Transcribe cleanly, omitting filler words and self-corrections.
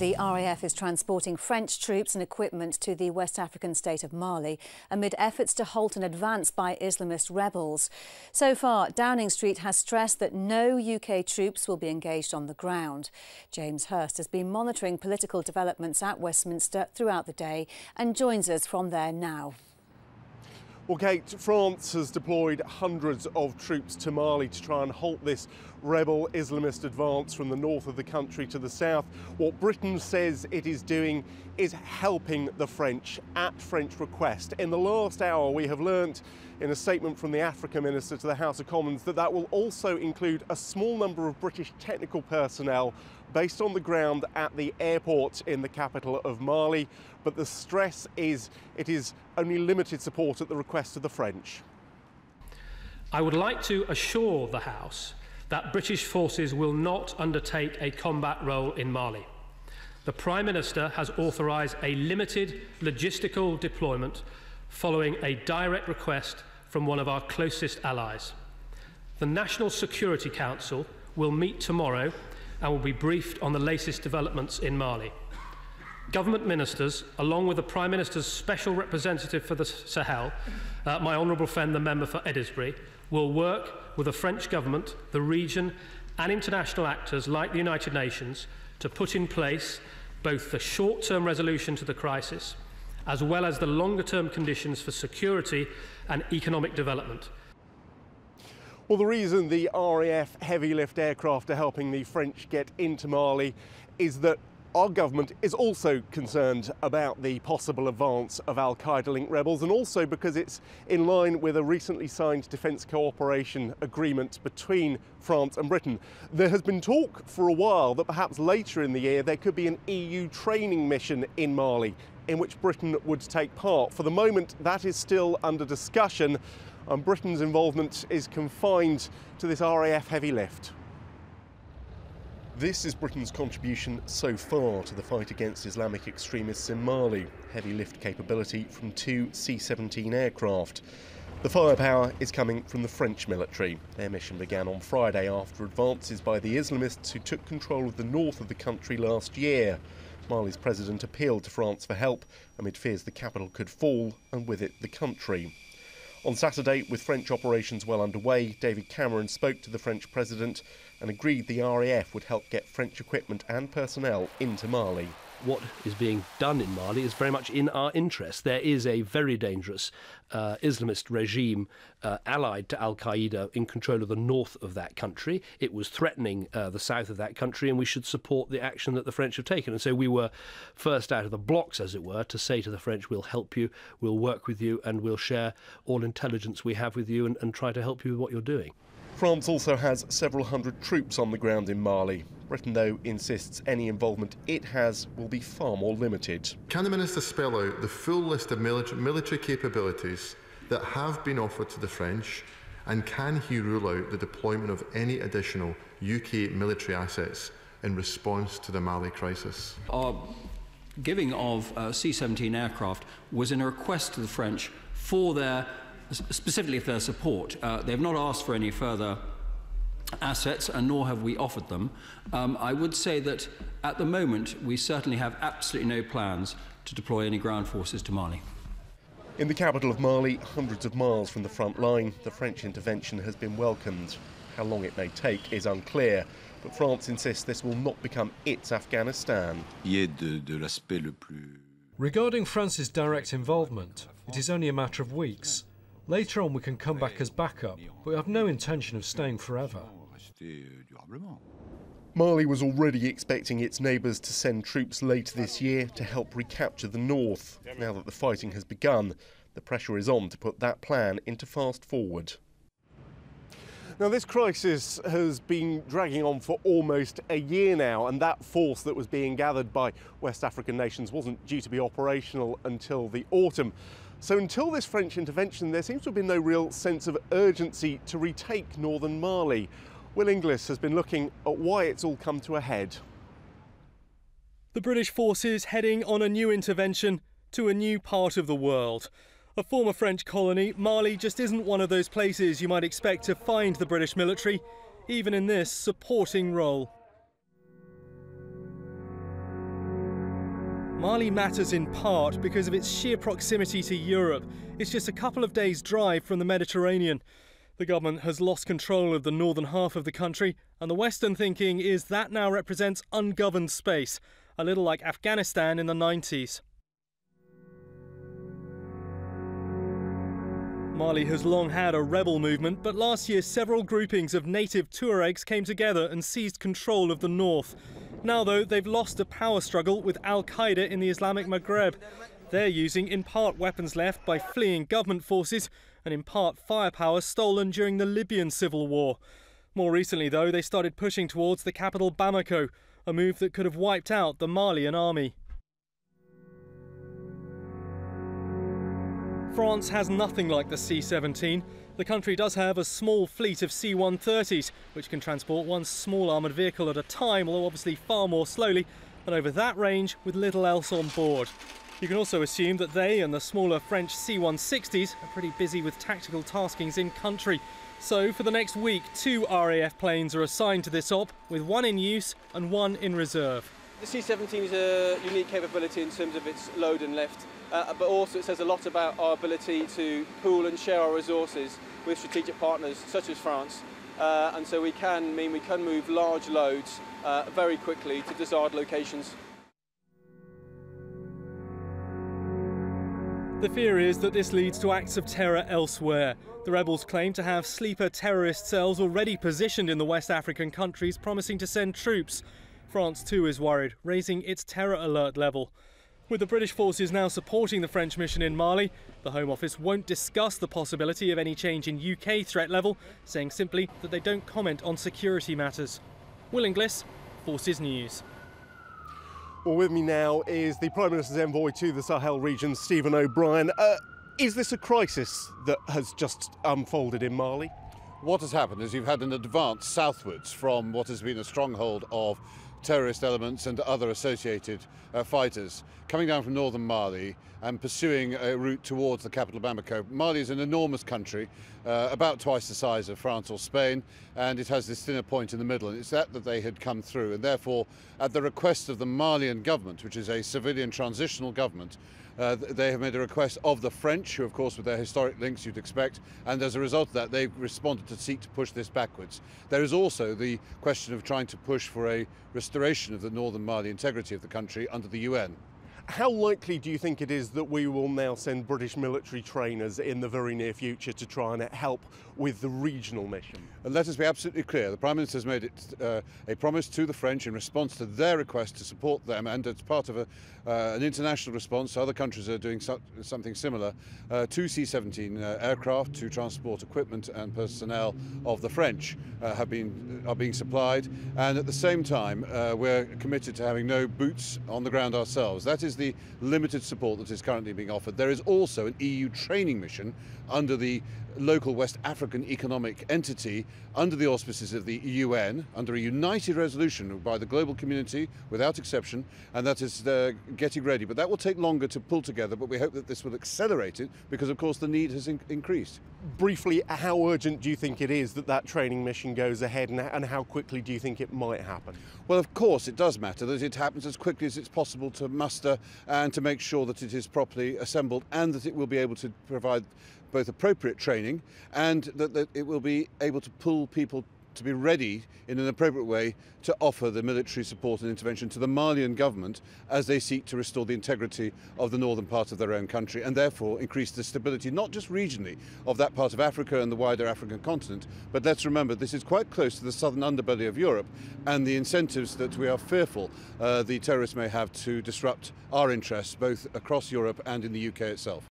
The RAF is transporting French troops and equipment to the West African state of Mali amid efforts to halt an advance by Islamist rebels. So far, Downing Street has stressed that no UK troops will be engaged on the ground. James Hurst has been monitoring political developments at Westminster throughout the day and joins us from there now. Well, Kate, France has deployed hundreds of troops to Mali to try and halt this rebel Islamist advance from the north of the country to the south. What Britain says it is doing is helping the French at French request. In the last hour, we have learnt in a statement from the Africa Minister to the House of Commons that that will also include a small number of British technical personnel based on the ground at the airport in the capital of Mali. But the stress is it is only limited support at the request of the French. I would like to assure the House that British forces will not undertake a combat role in Mali. The Prime Minister has authorised a limited logistical deployment following a direct request from one of our closest allies. The National Security Council will meet tomorrow and will be briefed on the latest developments in Mali. Government ministers, along with the Prime Minister's Special Representative for the Sahel, my honourable friend, the member for Edinburgh, will work with the French government, the region and international actors like the United Nations to put in place both the short-term resolution to the crisis as well as the longer-term conditions for security and economic development. Well, the reason the RAF heavy lift aircraft are helping the French get into Mali is that our government is also concerned about the possible advance of al-Qaida-linked rebels, and also because it's in line with a recently signed defence cooperation agreement between France and Britain. There has been talk for a while that perhaps later in the year there could be an EU training mission in Mali in which Britain would take part. For the moment, that is still under discussion, and Britain's involvement is confined to this RAF heavy lift. This is Britain's contribution so far to the fight against Islamic extremists in Mali. Heavy lift capability from 2 C-17 aircraft. The firepower is coming from the French military. Their mission began on Friday after advances by the Islamists who took control of the north of the country last year. Mali's president appealed to France for help amid fears the capital could fall and with it the country. On Saturday, with French operations well underway, David Cameron spoke to the French president and agreed the RAF would help get French equipment and personnel into Mali. What is being done in Mali is very much in our interest. There is a very dangerous Islamist regime allied to al-Qaeda in control of the north of that country. It was threatening the south of that country, and we should support the action that the French have taken. And so we were first out of the blocks, as it were, to say to the French, we'll help you, we'll work with you, and we'll share all intelligence we have with you and try to help you with what you're doing. France also has several hundred troops on the ground in Mali. Britain, though, insists any involvement it has will be far more limited. Can the Minister spell out the full list of military capabilities that have been offered to the French, and can he rule out the deployment of any additional UK military assets in response to the Mali crisis? Our giving of C-17 aircraft was in a request to the French for their specifically for their support. They have not asked for any further assets, and nor have we offered them. I would say that at the moment we certainly have absolutely no plans to deploy any ground forces to Mali. In the capital of Mali, hundreds of miles from the front line, the French intervention has been welcomed. How long it may take is unclear, but France insists this will not become its Afghanistan. Regarding France's direct involvement, it is only a matter of weeks. Later on we can come back as backup, but we have no intention of staying forever. Mali was already expecting its neighbours to send troops later this year to help recapture the north. Now that the fighting has begun, the pressure is on to put that plan into fast forward. Now, this crisis has been dragging on for almost a year now, and that force that was being gathered by West African nations wasn't due to be operational until the autumn. So until this French intervention, there seems to have been no real sense of urgency to retake northern Mali. Will Inglis has been looking at why it's all come to a head. The British forces heading on a new intervention to a new part of the world. A former French colony, Mali just isn't one of those places you might expect to find the British military, even in this supporting role. Mali matters in part because of its sheer proximity to Europe. It's just a couple of days' drive from the Mediterranean. The government has lost control of the northern half of the country, and the Western thinking is that now represents ungoverned space, a little like Afghanistan in the 90s. Mali has long had a rebel movement, but last year several groupings of native Tuaregs came together and seized control of the north. Now, though, they've lost a power struggle with Al-Qaida in the Islamic Maghreb. They're using in part weapons left by fleeing government forces and in part firepower stolen during the Libyan civil war. More recently, though, they started pushing towards the capital Bamako, a move that could have wiped out the Malian army. France has nothing like the C-17. The country does have a small fleet of C-130s, which can transport one small armoured vehicle at a time, although obviously far more slowly, and over that range with little else on board. You can also assume that they and the smaller French C-160s are pretty busy with tactical taskings in country. So for the next week, 2 RAF planes are assigned to this op, with 1 in use and 1 in reserve. The C-17 is a unique capability in terms of its load and lift. But also it says a lot about our ability to pool and share our resources with strategic partners such as France. And so we can move large loads very quickly to desired locations. The fear is that this leads to acts of terror elsewhere. The rebels claim to have sleeper terrorist cells already positioned in the West African countries, promising to send troops. France too is worried, raising its terror alert level. With the British forces now supporting the French mission in Mali, the Home Office won't discuss the possibility of any change in UK threat level, saying simply that they don't comment on security matters. Will Inglis, Forces News. Well, with me now is the Prime Minister's envoy to the Sahel region, Stephen O'Brien. Is this a crisis that has just unfolded in Mali? What has happened is you've had an advance southwards from what has been a stronghold of terrorist elements and other associated fighters coming down from northern Mali and pursuing a route towards the capital Bamako. Mali is an enormous country, about twice the size of France or Spain, and it has this thinner point in the middle, and it's that they had come through, and therefore at the request of the Malian government, which is a civilian transitional government, they have made a request of the French, who of course with their historic links you'd expect, and as a result of that they've responded to seek to push this backwards. There is also the question of trying to push for a restoration of the northern Mali integrity of the country under the UN. How likely do you think it is that we will now send British military trainers in the very near future to try and help with the regional mission? Let us be absolutely clear. The Prime Minister has made it a promise to the French in response to their request to support them, and it's part of an international response. Other countries are doing something similar. 2 C-17 aircraft to transport equipment and personnel of the French are being supplied, and at the same time we're committed to having no boots on the ground ourselves. That is the limited support that is currently being offered. There is also an EU training mission under the local West African economic entity under the auspices of the UN, under a united resolution by the global community without exception, and that is getting ready. But that will take longer to pull together, but we hope that this will accelerate it because of course the need has increased. Briefly, how urgent do you think it is that that training mission goes ahead, and how quickly do you think it might happen? Well, of course it does matter that it happens as quickly as it's possible to muster and to make sure that it is properly assembled and that it will be able to provide both appropriate training and that it will be able to pull people to be ready in an appropriate way to offer the military support and intervention to the Malian government as they seek to restore the integrity of the northern part of their own country and therefore increase the stability, not just regionally, of that part of Africa and the wider African continent, but let's remember this is quite close to the southern underbelly of Europe and the incentives that we are fearful the terrorists may have to disrupt our interests both across Europe and in the UK itself.